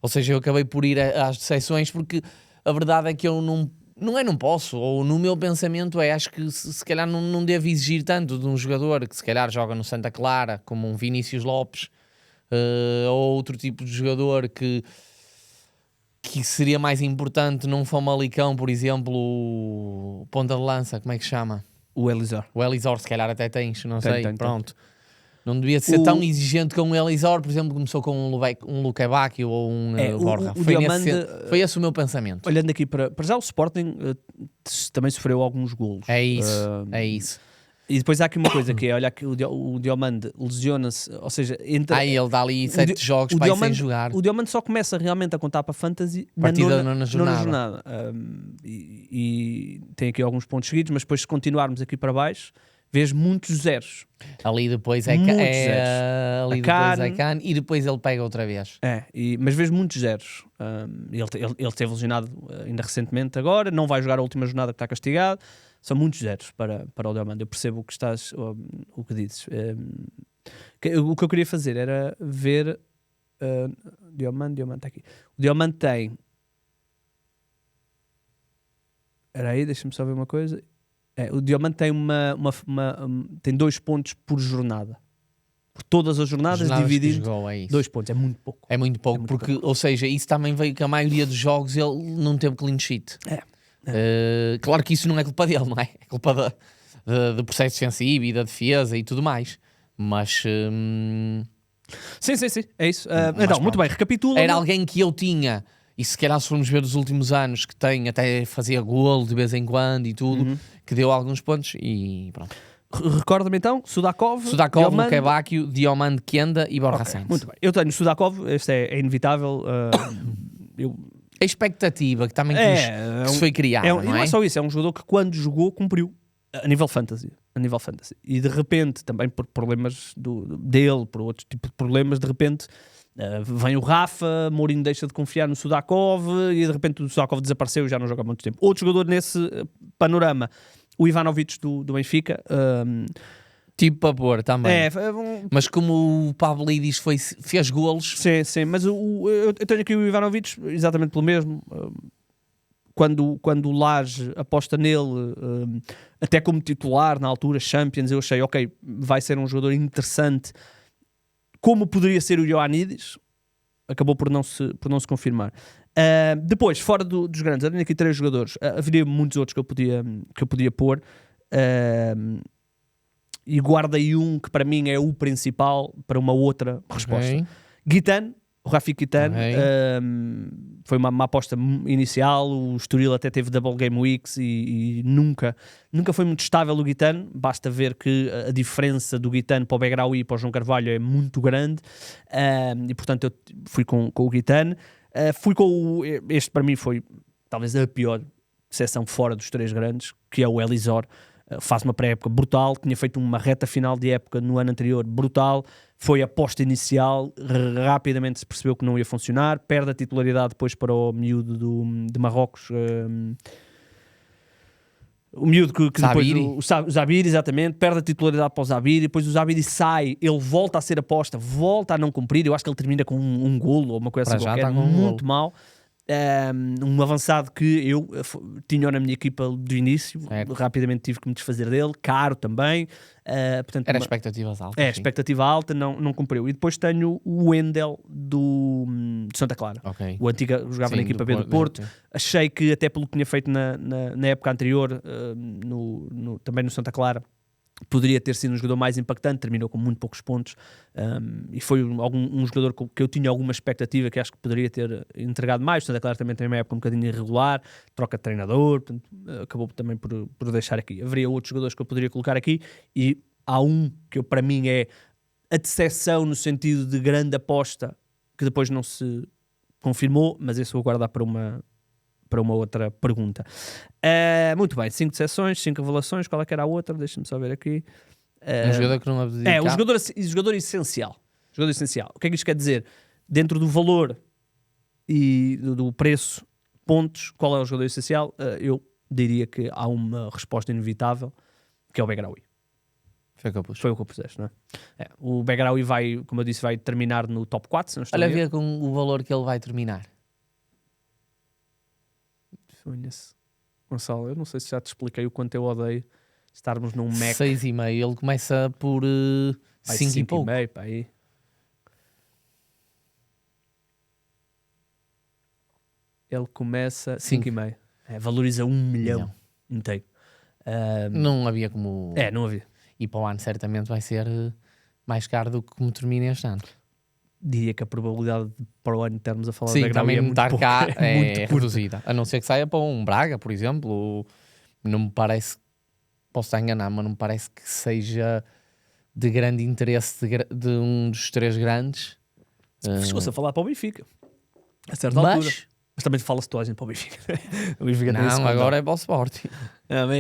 Ou seja, eu acabei por ir às decepções, porque a verdade é que eu não posso, ou no meu pensamento acho que se calhar não devo exigir tanto de um jogador que se calhar joga no Santa Clara, como um Vinícius Lopes, ou outro tipo de jogador que seria mais importante num Famalicão, por exemplo, o ponta de lança, como é que se chama? O Elisor. O Elisor, se calhar até tens, não sei, pronto. Não devia ser tão exigente com o Elisor, por exemplo, começou com um Luque Bacchio ou um Borja. Foi esse o meu pensamento. Olhando aqui para já o Sporting também sofreu alguns golos. É isso. E depois há aqui uma coisa que é, olha aqui, o Diomande lesiona-se, ou seja... ele dá ali 7 jogos para ir sem jogar. O Diomande só começa realmente a contar para Fantasy partida na nona jornada. E tem aqui alguns pontos seguidos, mas depois se continuarmos aqui para baixo, vês muitos zeros. Ali depois é Can e depois ele pega outra vez. Mas vês muitos zeros. Ele teve lesionado ainda recentemente agora, não vai jogar a última jornada que está castigado. São muitos zeros para o Diomande. Eu percebo o que o que dizes. O que eu queria fazer era ver Diomande está aqui. O Diomande tem... Espera aí, deixa-me só ver uma coisa. O Diomande tem tem 2 pontos por jornada. Por todas as jornadas dividido 2 pontos. É muito pouco. É muito pouco, porque, ou seja, isso também veio que a maioria dos jogos ele não teve clean sheet. Claro que isso não é culpa dele, não é? É culpa do processo defensivo e da defesa e tudo mais. Mas... Sim, é isso. Então, muito bem, recapitula. Era alguém que eu tinha, e se calhar se formos ver os últimos anos, que tem, até fazia golo de vez em quando e tudo, que deu alguns pontos e pronto. Recorda-me então, Sudakov, Luque Bacchio, Diomande, Chienda e Borja Sainz. Muito bem. Eu tenho Sudakov, este é inevitável. A expectativa que também que se foi criada, não é? É só isso, é um jogador que quando jogou cumpriu a nível fantasy. E de repente, também por problemas dele, por outros tipos de problemas, de repente vem o Rafa, Mourinho deixa de confiar no Sudakov e de repente o Sudakov desapareceu e já não joga há muito tempo. Outro jogador nesse panorama, o Ivanovic do Benfica. Tipo para pôr também. Mas como o Pavlidis fez golos... Sim, mas eu tenho aqui o Ivanovic exatamente pelo mesmo. Quando o Lage aposta nele, até como titular na altura, Champions, eu achei, ok, vai ser um jogador interessante, como poderia ser o Ioannidis. Acabou por não se confirmar. Depois, fora dos grandes, eu tenho aqui 3 jogadores. Haveria muitos outros que eu podia pôr. E guardei um que para mim é o principal para uma outra resposta. Guitane, o Rafik Guitane, foi uma aposta inicial. O Estoril até teve double game weeks e nunca foi muito estável o Guitane. Basta ver que a diferença do Guitane para o Begraoui e para o João Carvalho é muito grande, e portanto eu fui com o Guitane. Este para mim foi talvez a pior seção fora dos 3 grandes, que é o Elisor. Faz uma pré-época brutal, tinha feito uma reta final de época no ano anterior brutal, foi a aposta inicial, rapidamente se percebeu que não ia funcionar, perde a titularidade depois para o miúdo de Marrocos, o miúdo que depois o Zabiri, exatamente, perde a titularidade para o Zabiri, depois o Zabiri sai, ele volta a ser aposta, volta a não cumprir. Eu acho que ele termina com um golo ou uma coisa assim qualquer, muito mal. Um avançado que eu tinha na minha equipa do início, rapidamente tive que me desfazer dele, caro também. Portanto, era expectativas altas. Expectativa alta, não cumpriu. E depois tenho o Wendel de Santa Clara, o antigo, jogava na equipa B do Porto. Achei que até pelo que tinha feito na época anterior, também no Santa Clara, poderia ter sido um jogador mais impactante, terminou com muito poucos pontos, e foi um jogador que eu tinha alguma expectativa, que acho que poderia ter entregado mais. Santa Clara também tem uma época um bocadinho irregular, troca de treinador, portanto, acabou também por deixar aqui. Haveria outros jogadores que eu poderia colocar aqui, e há um que para mim é a decepção no sentido de grande aposta, que depois não se confirmou, mas isso vou guardar para uma outra pergunta. Muito bem, 5 decepções, 5 avaliações. Qual é que era a outra? Deixa-me só ver aqui. Um jogador que não abdica. O jogador essencial. Jogador essencial. O que é que isto quer dizer? Dentro do valor e do preço, pontos, qual é o jogador essencial? Eu diria que há uma resposta inevitável, que é o Begraoui. Foi o que eu puseste, não é? O Begraoui vai, como eu disse, vai terminar no top 4. Se não estou Olha, vê com o valor que ele vai terminar. Gonçalo, eu não sei se já te expliquei o quanto eu odeio estarmos num Mac. 6,5. Ele começa por 5 e pouco. 5,5, pá, aí. Ele começa 5,5. Valoriza 1 milhão inteiro. Não havia como... não havia. E para o ano certamente vai ser mais caro do que como termina este ano. Diria que a probabilidade de para o ano termos a falar de Begraoui é muito estar cá é reduzida. A não ser que saia para um Braga, por exemplo. Não me parece, posso estar enganado, mas não me parece que seja de grande interesse de um dos 3 grandes. Chegou-se a falar para o Benfica a certa altura. Mas também fala-se toda a gente para o Benfica. O Benfica não, agora é para o Sporting.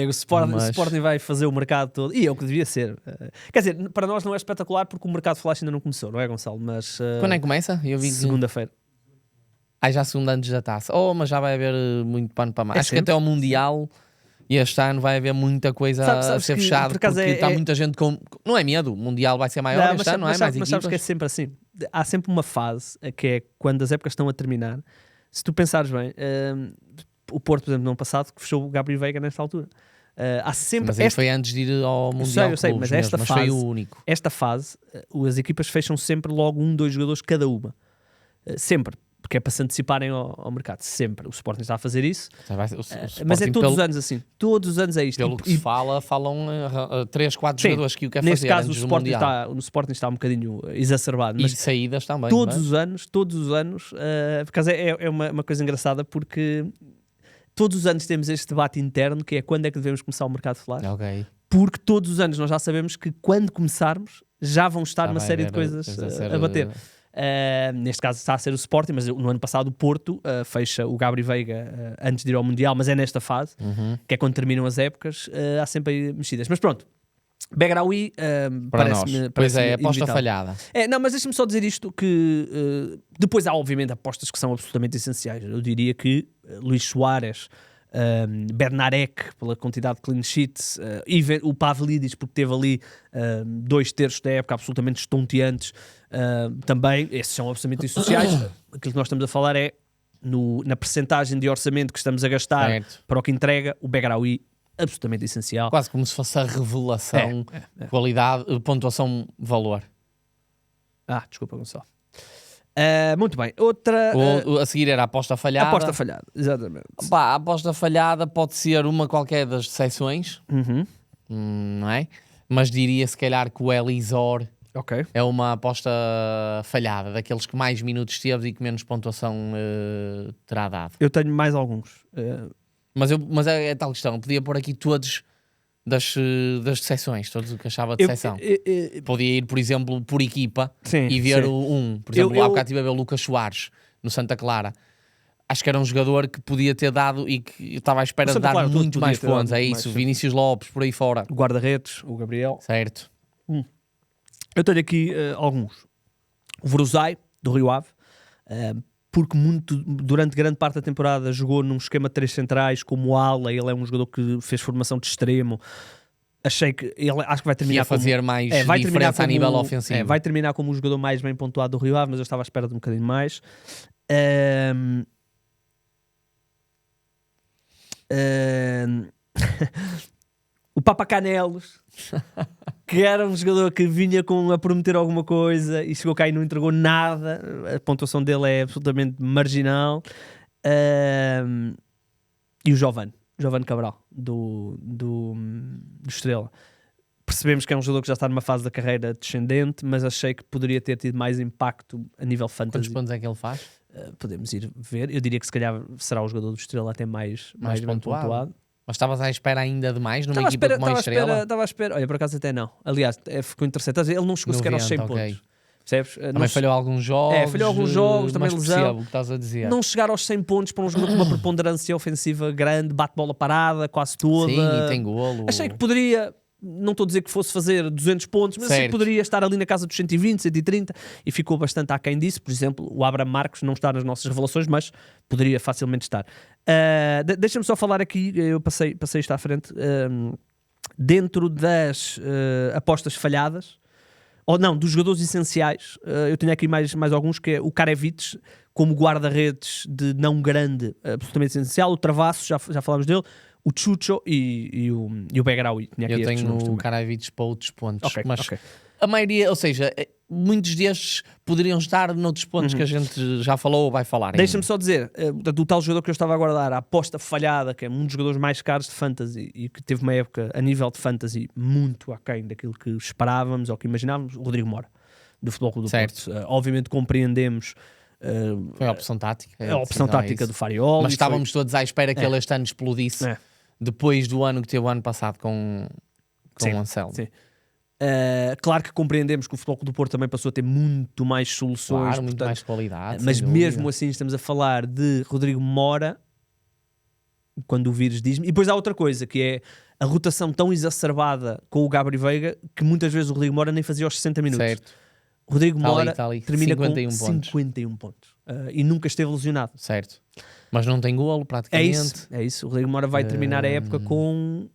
O Sporting vai fazer o mercado todo. E é o que devia ser. Quer dizer, para nós não é espetacular porque o mercado de flash ainda não começou, não é, Gonçalo? Mas, quando é que começa? Eu vi segunda-feira. Já segunda antes da taça. Mas já vai haver muito pano para mais. Acho sempre. Que até ao Mundial e este ano vai haver muita coisa a ser fechada. Porque está muita gente com... Não é medo. O Mundial vai ser maior este ano, não é? Mas sabes que é sempre assim. Há sempre uma fase que é quando as épocas estão a terminar. Se tu pensares bem, o Porto, por exemplo, no ano passado, que fechou o Gabriel Veiga nesta altura. Há sempre mas foi antes de ir ao Mundial. Eu sei, mas esta fase, foi o único. Esta fase, as equipas fecham sempre logo 1, 2 jogadores cada uma. Sempre. Porque é para se anteciparem ao mercado. Sempre. O Sporting está a fazer isso. Mas é todos os anos assim. Todos os anos é isto. Pelo que se falam 3, 4 jogadores que o quer fazer. Neste caso, o Sporting está um bocadinho exacerbado. Mas e saídas também. Todos os anos, por acaso é uma coisa engraçada porque todos os anos temos este debate interno que é quando é que devemos começar o mercado de flash. Okay. Porque todos os anos nós já sabemos que quando começarmos já vão estar uma série de coisas a bater. Neste caso está a ser o Sporting, mas no ano passado o Porto fecha o Gabriel Veiga antes de ir ao Mundial, mas é nesta fase, que é quando terminam as épocas, há sempre aí mexidas. Mas pronto, Begraoui parece-me pois é, aposta falhada. Não, mas deixa-me só dizer isto, que depois há obviamente apostas que são absolutamente essenciais. Eu diria que Luís Soares, Bernarek pela quantidade de clean sheets, o Pavlidis porque teve ali 2/3 da época absolutamente estonteantes, também, esses são absolutamente essenciais. Aquilo que nós estamos a falar é na percentagem de orçamento que estamos a gastar para o que entrega, o Begraoui absolutamente essencial. Quase como se fosse a revelação, qualidade, pontuação, valor. Desculpa, Gonçalo. Muito bem, outra... A seguir era a aposta falhada. Aposta falhada, exatamente. A aposta falhada pode ser uma qualquer das seções, não é? Mas diria se calhar que o Elisor é uma aposta falhada, daqueles que mais minutos teve e que menos pontuação terá dado. Eu tenho mais alguns. Mas é tal questão, podia pôr aqui todos das seções, todos o que achava de seção. Podia ir, por exemplo, por equipa e ver por exemplo, lá há bocado estive a ver o Lucas Soares no Santa Clara. Acho que era um jogador que podia ter dado e que estava à espera de dar muito mais pontos. É isso, Vinícius Lopes, por aí fora. O guarda-redes, o Gabriel. Certo. Eu tenho aqui alguns. O Vruzai, do Rio Ave, porque durante grande parte da temporada jogou num esquema de 3 centrais como ala. Ele é um jogador que fez formação de extremo. Acho que vai terminar a fazer mais diferença a nível ofensivo. Vai terminar como o jogador mais bem pontuado do Rio Ave, mas eu estava à espera de um bocadinho mais. O Papa Canelos, que era um jogador que vinha a prometer alguma coisa e chegou cá e não entregou nada. A pontuação dele é absolutamente marginal. E o Giovane Cabral do Estrela. Percebemos que é um jogador que já está numa fase da carreira descendente, mas achei que poderia ter tido mais impacto a nível fantasy. Quantos pontos é que ele faz? Podemos ir ver. Eu diria que se calhar será o jogador do Estrela até mais bem pontuado. Mas estavas à espera ainda de mais numa equipa como a Estrela? Estava à espera. Olha, por acaso até não. Aliás, ficou interessante. Ele não chegou sequer aos 100 pontos. Percebes? Também falhou alguns jogos. Falhou alguns jogos, também lesão. O que estás a dizer. Não chegar aos 100 pontos para um jogador com uma preponderância ofensiva grande, bate bola parada quase toda. Sim, e tem golo. Achei que poderia, não estou a dizer que fosse fazer 200 pontos, mas achei que poderia estar ali na casa dos 120, 130 e ficou bastante aquém disso. Por exemplo, o Abraham Marcos não está nas nossas revelações, mas poderia facilmente estar. Deixa-me só falar aqui, eu passei isto à frente, dentro das apostas falhadas, ou não, dos jogadores essenciais, eu tenho aqui mais alguns, que é o Karevich, como guarda-redes de não grande, absolutamente essencial, o Travasso, já falámos dele, o Chucho e o Begraoui. Eu tenho o Karevich para outros pontos, mas okay. A maioria, ou seja, muitos destes poderiam estar noutros pontos que a gente já falou ou vai falar. Deixa-me só dizer, do tal jogador que eu estava a guardar, a aposta falhada, que é um dos jogadores mais caros de fantasy e que teve uma época a nível de fantasy muito aquém daquilo que esperávamos ou que imaginávamos, o Rodrigo Mora, do Futebol Clube do Porto. Obviamente compreendemos. Foi a opção tática. A opção tática do Fariol. Mas estávamos todos à espera que ele este ano explodisse depois do ano que teve o ano passado com o Anselmo. Sim. Claro que compreendemos que o Futebol Clube do Porto também passou a ter muito mais soluções, claro, muito mais qualidade, mas mesmo assim estamos a falar de Rodrigo Mora, quando o vírus diz-me, e depois há outra coisa, que é a rotação tão exacerbada com o Gabri Veiga, que muitas vezes o Rodrigo Mora nem fazia aos 60 minutos. Certo. O Rodrigo Mora termina 51 com pontos. 51 pontos e nunca esteve lesionado. Certo. Mas não tem golo praticamente. É isso. O Rodrigo Mora vai terminar a época com...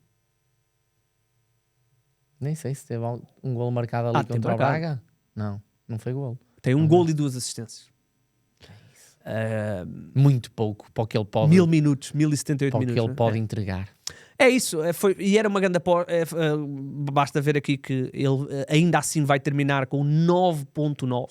Nem sei se teve um golo marcado ali contra o Braga. Não foi golo. Tem um golo e 2 assistências. Muito pouco para o que ele pode... 1000 minutos, 1078 para minutos. Para o que ele pode entregar. É isso. E era uma grande aposta. Basta ver aqui que ele ainda assim vai terminar com 9.9.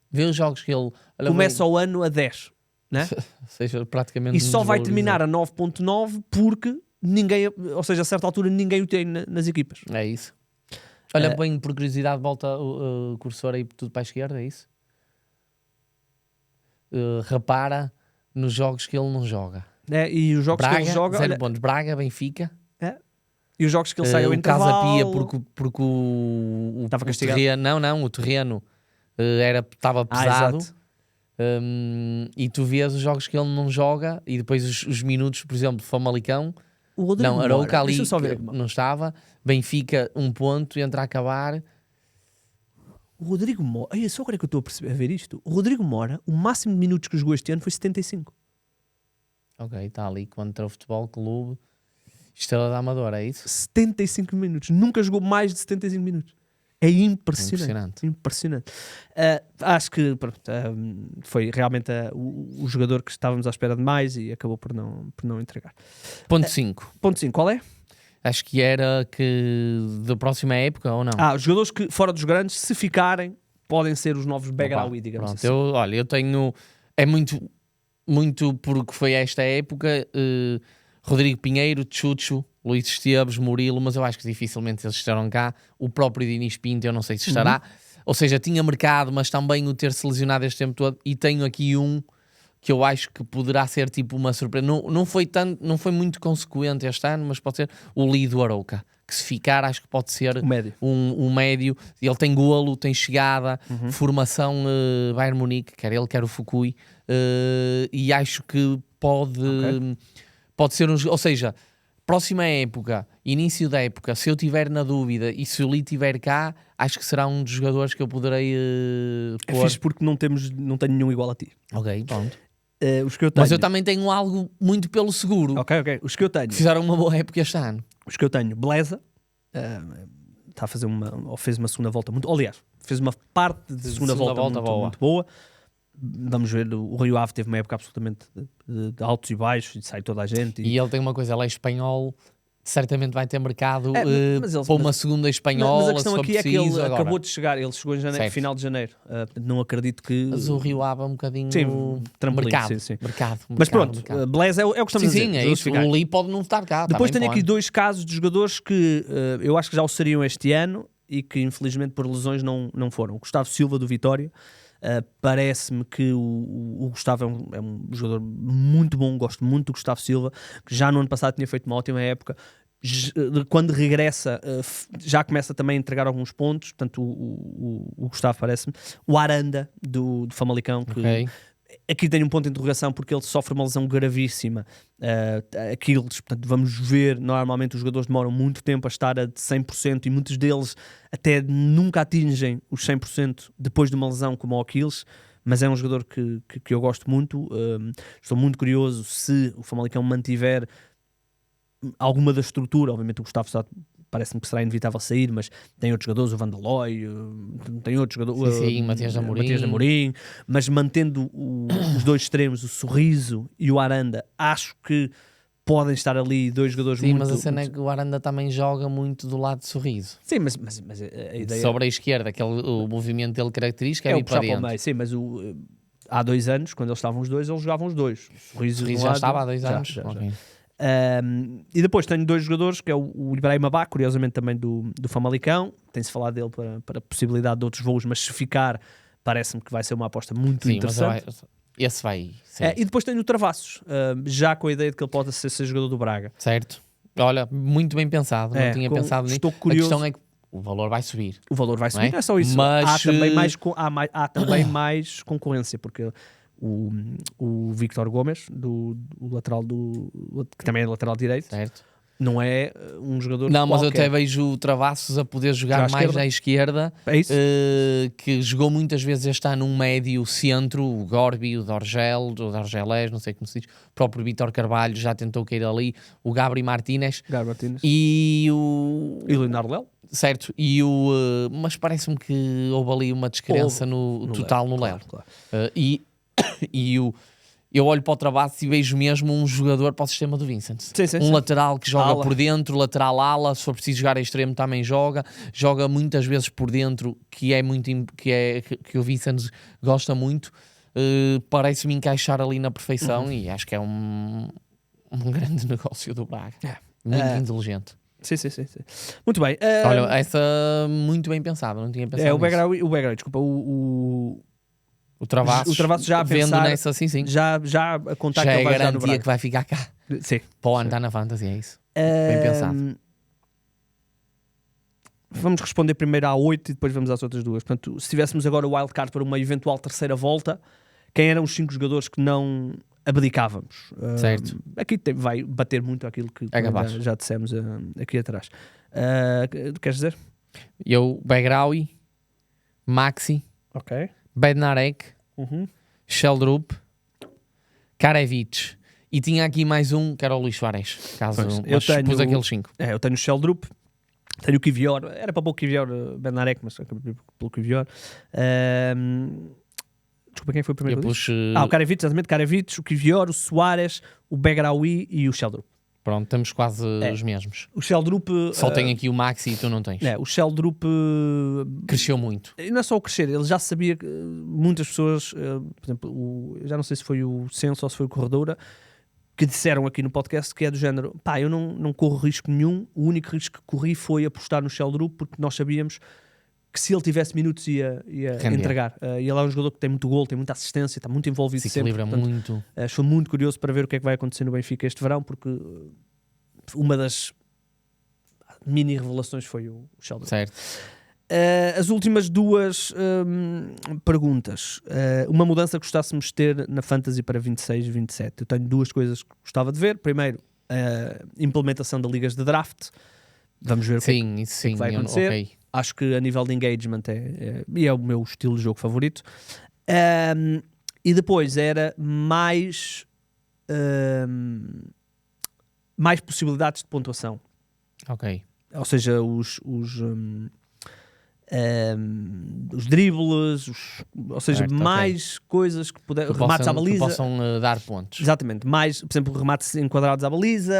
Vê os jogos que ele... Começa o ano a 10. Né? Seja, praticamente e só vai terminar a 9.9 porque ninguém, ou seja, a certa altura ninguém o tem nas equipas. É isso. Olha bem, por curiosidade, volta o cursor aí tudo para a esquerda, é isso? Repara nos jogos que ele não joga. E os jogos Braga, que ele joga... 0 pontos. Braga, Benfica. E os jogos que ele sai ao intervalo... Casa Pia, porque o estava castigado. O terreno estava pesado. Exato. E tu vês os jogos que ele não joga e depois os minutos, por exemplo, Famalicão, Arouca ali não estava, Benfica 1 ponto, entra a acabar. O Rodrigo Mora, só agora é que eu estou a ver isto. O Rodrigo Mora, o máximo de minutos que jogou este ano foi 75. Ok, está ali contra o Futebol Clube Estrela da Amadora, é isso? 75 minutos, nunca jogou mais de 75 minutos. É impressionante. Acho que foi realmente o jogador que estávamos à espera de mais e acabou por não entregar. Ponto 5. Ponto 5, qual é? Acho que era que da próxima época ou não? Os jogadores que, fora dos grandes, se ficarem, podem ser os novos Begraoui, digamos assim. Eu tenho... É muito porque foi esta época... Rodrigo Pinheiro, Chucho, Luís Esteves, Murilo, mas eu acho que dificilmente eles estarão cá. O próprio Dinis Pinto, eu não sei se estará. Ou seja, tinha mercado, mas também o ter-se lesionado este tempo todo. E tenho aqui um que eu acho que poderá ser tipo uma surpresa. Não foi muito consequente este ano, mas pode ser o Lido Arouca. Que se ficar, acho que pode ser um médio. Ele tem golo, tem chegada, formação Bayern Munique, quer ele, quer o Fukui. E acho que pode ser ou seja, próxima época, início da época, se eu estiver na dúvida e se o Lee estiver cá, acho que será um dos jogadores que eu poderei pôr. É fixe porque não tenho nenhum igual a ti. Ok, pronto. Os que eu tenho... Mas eu também tenho algo muito pelo seguro. Ok. Os que eu tenho... Fizeram uma boa época este ano. Os que eu tenho, Beleza, está a fazer fez uma segunda volta muito... Aliás, fez uma parte de segunda volta muito boa. Vamos ver, o Rio Ave teve uma época absolutamente de altos e baixos e sai toda a gente. E ele tem uma coisa, ele é espanhol, certamente vai ter mercado para uma segunda espanhola. Mas a questão aqui é que ele acabou de chegar, ele chegou em janeiro, final de janeiro. Não acredito que... Mas o RioAve é um bocadinho... Sim, trampolim, mercado. Mas pronto, beleza, é o que estamos a dizer. Sim, é isso. O Lee pode não estar cá. Depois tenho aqui 2 casos de jogadores que eu acho que já o seriam este ano e que infelizmente por lesões não foram. O Gustavo Silva do Vitória. Parece-me que o Gustavo é um jogador muito bom, gosto muito do Gustavo Silva, que já no ano passado tinha feito uma ótima época. quando regressa, já começa também a entregar alguns pontos. Portanto, o Gustavo parece-me. O Aranda, do Famalicão, que aqui tem um ponto de interrogação porque ele sofre uma lesão gravíssima. Portanto, vamos ver, normalmente os jogadores demoram muito tempo a estar a 100% e muitos deles até nunca atingem os 100% depois de uma lesão como o Aquiles, mas é um jogador que eu gosto muito. Estou muito curioso se o Famalicão mantiver alguma da estrutura. Obviamente o Gustavo parece-me que será inevitável sair, mas tem outros jogadores, o Vandalói, tem outros jogadores, Matias de Amorim, mas mantendo os dois extremos, o Sorriso e o Aranda, acho que podem estar ali dois jogadores muito... Sim, mas a cena é que o Aranda também joga muito do lado de Sorriso. Sim, mas a ideia... Sobre a esquerda, o movimento dele característico é ir para dentro. Meio. Sim, mas há 2 anos, quando eles estavam os dois, eles jogavam os dois. O Sorriso já estava há 2 anos. Já. E depois tenho 2 jogadores, que é o Ibrahim Abá, curiosamente também do Famalicão. Tem-se falado dele para a possibilidade de outros voos, mas se ficar, parece-me que vai ser uma aposta muito interessante. Esse vai. E depois tenho o Travassos, já com a ideia de que ele pode ser jogador do Braga. Certo. Olha, muito bem pensado. Não tinha pensado nisso. Estou curioso. A questão é que o valor vai subir. O valor vai subir, não é só isso. Mas... Há também mais concorrência, porque... O Victor Gomes, do lateral que também é lateral direito, certo, não é um jogador. Não, mas qualquer. Eu até vejo o Travassos a poder jogar mais à esquerda, que jogou muitas vezes este ano um médio centro, o Gorbi, o Dorgelés, não sei como se diz, o próprio Vítor Carvalho já tentou cair ali, o Gabri Martínez. E o Leonardo Léo. Certo, mas parece-me que houve ali uma descrença no total Léo. No Léo. Claro. Eu olho para o Travassos e vejo mesmo um jogador para o sistema do Vincent. Sim. Lateral que joga por dentro, lateral ala, se for preciso jogar a extremo também joga muitas vezes por dentro, que o Vincent gosta muito. Parece-me encaixar ali na perfeição e acho que é um grande negócio do Braga. Muito inteligente. Sim. Muito bem. Olha, essa muito bem pensada, não tinha pensado nisso. O Background, desculpa, o Travassos já a pensar, vendo nessa, sim. Já a contar já que ele vai é garantia que vai ficar cá. Sim. Para o ano está na Fantasy, é isso. Bem pensado. Vamos responder primeiro à 8 e depois vamos às outras 2. Portanto, se tivéssemos agora o wildcard para uma eventual terceira volta, quem eram os 5 jogadores que não abdicávamos? Certo. Aqui vai bater muito aquilo que já dissemos aqui atrás. Queres dizer? Eu, Begraoui, Maxi, Bednarek, Sheldrup, Karevic, e tinha aqui mais um que era o Luís Soares, caso pus aqueles 5. Eu tenho o Sheldrup, tenho o Kivior, era para pôr o Kivior, Bednarek, mas acabei pelo Kivior. Desculpa, quem foi o primeiro? O Karevic, exatamente, Karevic, o Kivior, o Soares, o Begraoui e o Sheldrup. Pronto, temos quase os mesmos. O Sheldrup... Só tem aqui o Maxi e tu não tens. O Sheldrup... cresceu muito. E não é só o crescer, ele já sabia que muitas pessoas, por exemplo, já não sei se foi o Censo ou se foi o Corredora, que disseram aqui no podcast que é do género, eu não corro risco nenhum, o único risco que corri foi apostar no Sheldrup, porque nós sabíamos que se ele tivesse minutos ia entregar. E ele é um jogador que tem muito gol, tem muita assistência, está muito envolvido sempre. Se equilibra muito. Estou muito curioso para ver o que é que vai acontecer no Benfica este verão, porque uma das mini revelações foi o Sheldrup. Certo. As últimas 2 perguntas. Uma mudança que gostássemos de ter na Fantasy para 26 e 27. Eu tenho 2 coisas que gostava de ver. Primeiro, a implementação de ligas de draft. Vamos ver o que vai acontecer. Acho que a nível de engagement é o meu estilo de jogo favorito. E depois era mais possibilidades de pontuação. Ou seja, os dribles, ou seja, mais coisas que remates à baliza. Que possam dar pontos. Exatamente. Mais, por exemplo, remates enquadrados à baliza,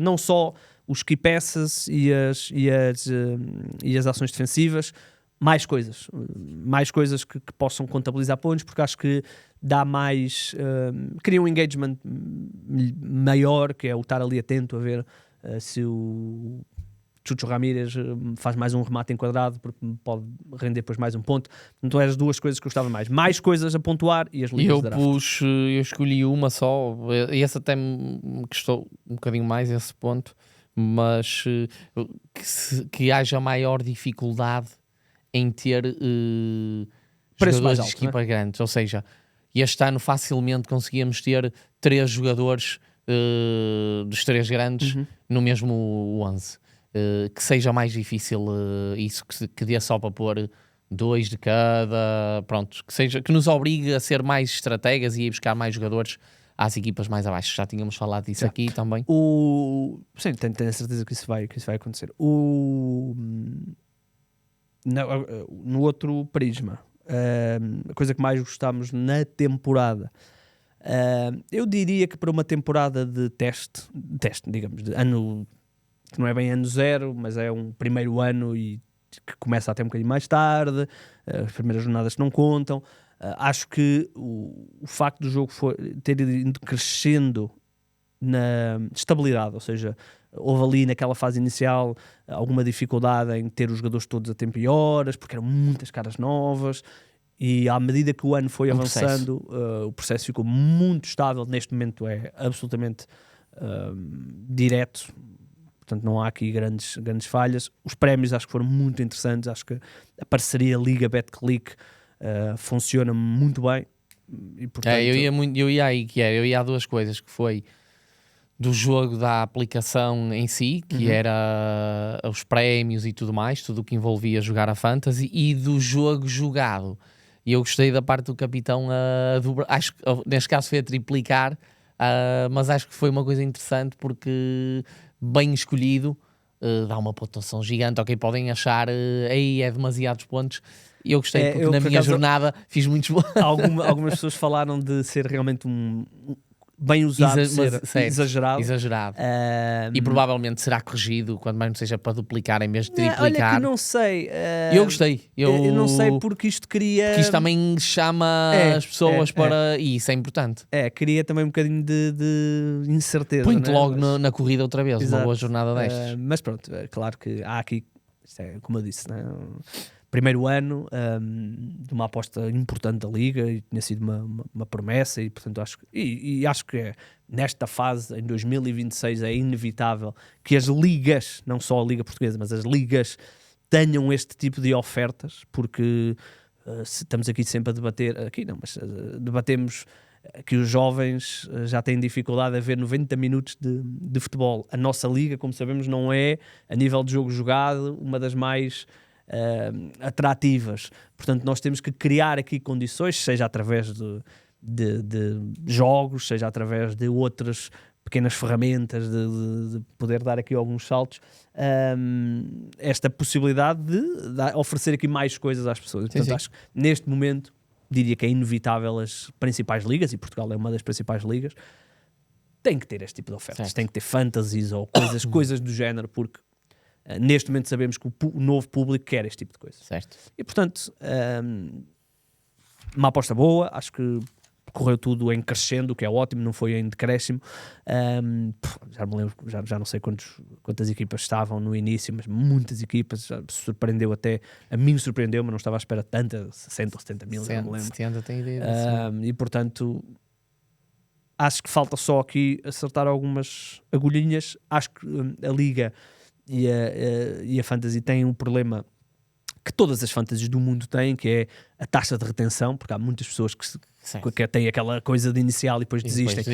não só os key passes e as ações defensivas, mais coisas que possam contabilizar pontos, porque acho que dá mais, cria um engagement maior, que é o estar ali atento a ver se o Chucho Ramírez faz mais um remate enquadrado, porque pode render depois mais um ponto. Então eram as 2 coisas que eu gostava mais coisas a pontuar e as ligas de draft. Eu escolhi uma só, e essa até me custou um bocadinho mais esse ponto. mas que haja maior dificuldade em ter jogadores de equipas grandes. Ou seja, este ano facilmente conseguíamos ter 3 jogadores dos 3 grandes no mesmo 11. Que seja mais difícil isso, que dê só para pôr 2 de cada, pronto, que nos obrigue a ser mais estrategas e a ir buscar mais jogadores às equipas mais abaixo. Já tínhamos falado disso aqui também. Sim, tenho a certeza que isso vai acontecer. No outro prisma, a coisa que mais gostámos na temporada, eu diria que para uma temporada de teste, digamos, de ano que não é bem ano zero, mas é um primeiro ano e que começa até um bocadinho mais tarde, as primeiras jornadas que não contam. Acho que o facto do jogo ter ido crescendo na estabilidade, ou seja, houve ali naquela fase inicial alguma dificuldade em ter os jogadores todos a tempo e horas, porque eram muitas caras novas, e à medida que o ano foi avançando, o processo ficou muito estável. Neste momento é absolutamente direto, portanto não há aqui grandes falhas. Os prémios acho que foram muito interessantes, acho que a parceria Liga BetClick funciona muito bem. E, portanto... eu ia a 2 coisas, que foi do jogo da aplicação em si, que era os prémios e tudo mais, tudo o que envolvia jogar a Fantasy, e do jogo jogado. E eu gostei da parte do capitão acho que neste caso foi a triplicar, mas acho que foi uma coisa interessante porque bem escolhido, dá uma pontuação gigante. Ok, podem achar aí é demasiados pontos. E eu gostei porque na minha jornada fiz muitos algumas pessoas falaram de ser realmente bem usado, exagerado. E provavelmente será corrigido, quando mais não seja para duplicar em vez de triplicar. Olha que não sei. Eu gostei. Eu não sei porque isto cria... Porque isto também chama as pessoas para... E isso é importante. Cria também um bocadinho de incerteza. Põe-te logo na corrida outra vez, exato. Uma boa jornada destas. Mas pronto, é claro que há aqui, isto é, como eu disse, né? Primeiro ano de uma aposta importante da Liga, e tinha sido uma promessa, e portanto acho que nesta fase, em 2026, é inevitável que as ligas, não só a Liga Portuguesa, mas as ligas tenham este tipo de ofertas, porque estamos aqui sempre a debater, debatemos que os jovens já têm dificuldade a ver 90 minutos de futebol. A nossa Liga, como sabemos, não é, a nível de jogo jogado, uma das mais... atrativas. Portanto, nós temos que criar aqui condições, seja através de jogos, seja através de outras pequenas ferramentas, de poder dar aqui alguns saltos, esta possibilidade de oferecer aqui mais coisas às pessoas. Portanto, acho que neste momento diria que é inevitável as principais ligas, e Portugal é uma das principais ligas, tem que ter este tipo de ofertas, tem que ter fantasies ou coisas do género, porque neste momento sabemos que o novo público quer este tipo de coisa. Certo. E portanto, uma aposta boa, acho que correu tudo em crescendo, o que é ótimo, não foi em decréscimo. Já me lembro, já não sei quantas equipas estavam no início, mas muitas equipas, surpreendeu até, a mim me surpreendeu, mas não estava à espera de tanta, 60 ou 70 mil, já me lembro. 70, tem ideia e portanto, acho que falta só aqui acertar algumas agulhinhas. Acho que a Liga e a Fantasy têm um problema que todas as fantasies do mundo têm, que é a taxa de retenção, porque há muitas pessoas que têm aquela coisa de inicial e depois desistem.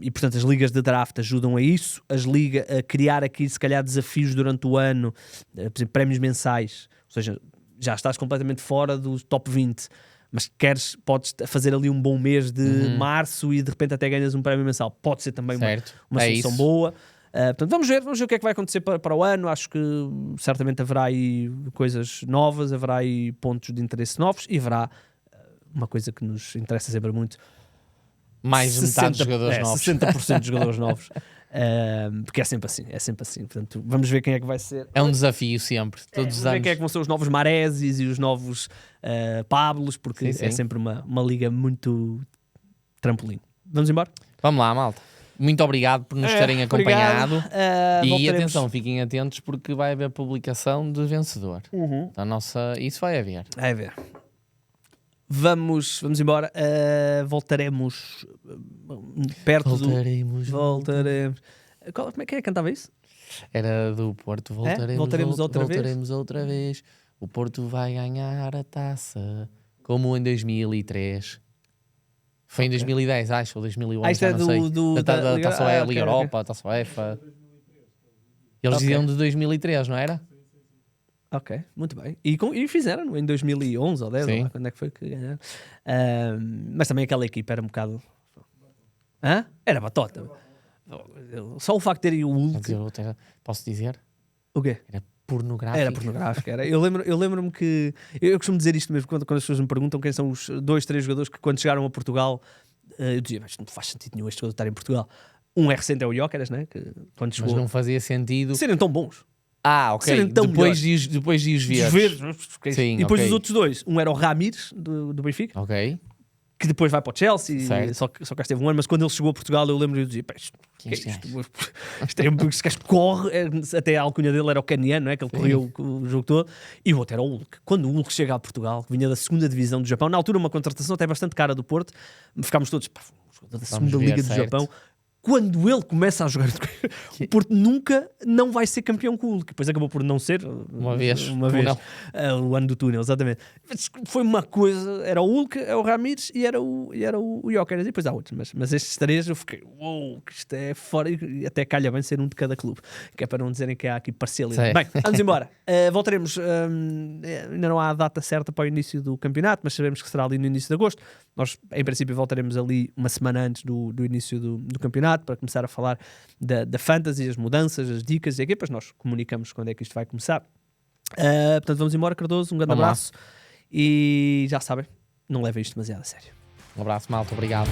E portanto as ligas de draft ajudam a isso, a criar aqui se calhar desafios durante o ano, por exemplo, prémios mensais, ou seja, já estás completamente fora do top 20, mas podes fazer ali um bom mês de março e de repente até ganhas um prémio mensal. Pode ser também uma solução boa. Portanto, vamos ver o que é que vai acontecer para o ano. Acho que certamente haverá aí coisas novas, haverá aí pontos de interesse novos, e haverá uma coisa que nos interessa sempre muito, mais de metade dos jogadores novos, 60% de jogadores novos, porque é sempre assim. Portanto, vamos ver quem é que vai ser. É um desafio sempre, todos os anos. Ver quem é que vão ser os novos Maresis e os novos Pablos, porque é sempre uma liga muito trampolim. Vamos embora? Vamos lá, malta. Muito obrigado por nos terem acompanhado. E atenção, fiquem atentos, porque vai haver publicação de vencedor. Da nossa... Isso vai haver. Vai haver. Vamos embora. Voltaremos perto Voltaremos. Como é que cantava isso? Era do Porto. Voltaremos outra vez. O Porto vai ganhar a taça, como em 2003. Foi em 2010, acho, ou 2011, isto é não sei. Da Taça Liga Europa, Taça UEFA. Eles diziam de 2003, não era? Ok, muito bem. E fizeram em 2011 ou 10, ou lá, quando é que foi que ganharam. Mas também aquela equipa era um bocado... Era batota. Só o facto de terem o Hulk... Posso dizer? O quê? Era pornográfico. Era pornográfico, era. Eu lembro-me que... Eu costumo dizer isto mesmo quando as pessoas me perguntam quem são os 2, 3 jogadores que quando chegaram a Portugal, eu dizia, mas não faz sentido nenhum este jogador estar em Portugal. Um é recente, é o Gyökeres, né? Que quando chegou... Mas não fazia sentido... Serem tão bons. Ok. Depois de os verdes. Sim, e depois os outros 2. Um era o Ramires, do Benfica. Ok. Que depois vai para o Chelsea, só que esteve um ano, mas quando ele chegou a Portugal eu lembro de dizer, isto corre, até a alcunha dele era o caniano, não é? Que ele correu o jogo todo, e o outro era o Hulk. Quando o Hulk chega a Portugal, vinha da 2ª divisão do Japão, na altura uma contratação até bastante cara do Porto, ficámos todos, jogador da 2ª Liga do Japão. Quando ele começa a jogar, o Porto nunca não vai ser campeão com o Hulk. Depois acabou por não ser uma vez. O ano do túnel, exatamente. Foi uma coisa, era o Hulk, era o Ramires e era o Gyökeres, e depois há outros. Mas estes 3 eu fiquei, que isto é fora, e até calha bem ser um de cada clube, que é para não dizerem que há aqui parcialidade. Bem, vamos embora. Voltaremos, ainda não há a data certa para o início do campeonato, mas sabemos que será ali no início de agosto. Nós, em princípio, voltaremos ali uma semana antes do início do campeonato, para começar a falar da fantasy, as mudanças, as dicas e equipas. Nós comunicamos quando é que isto vai começar. Portanto, vamos embora, Cardoso. Um grande abraço. E já sabem, não levem isto demasiado a sério. Um abraço, malta. Obrigado.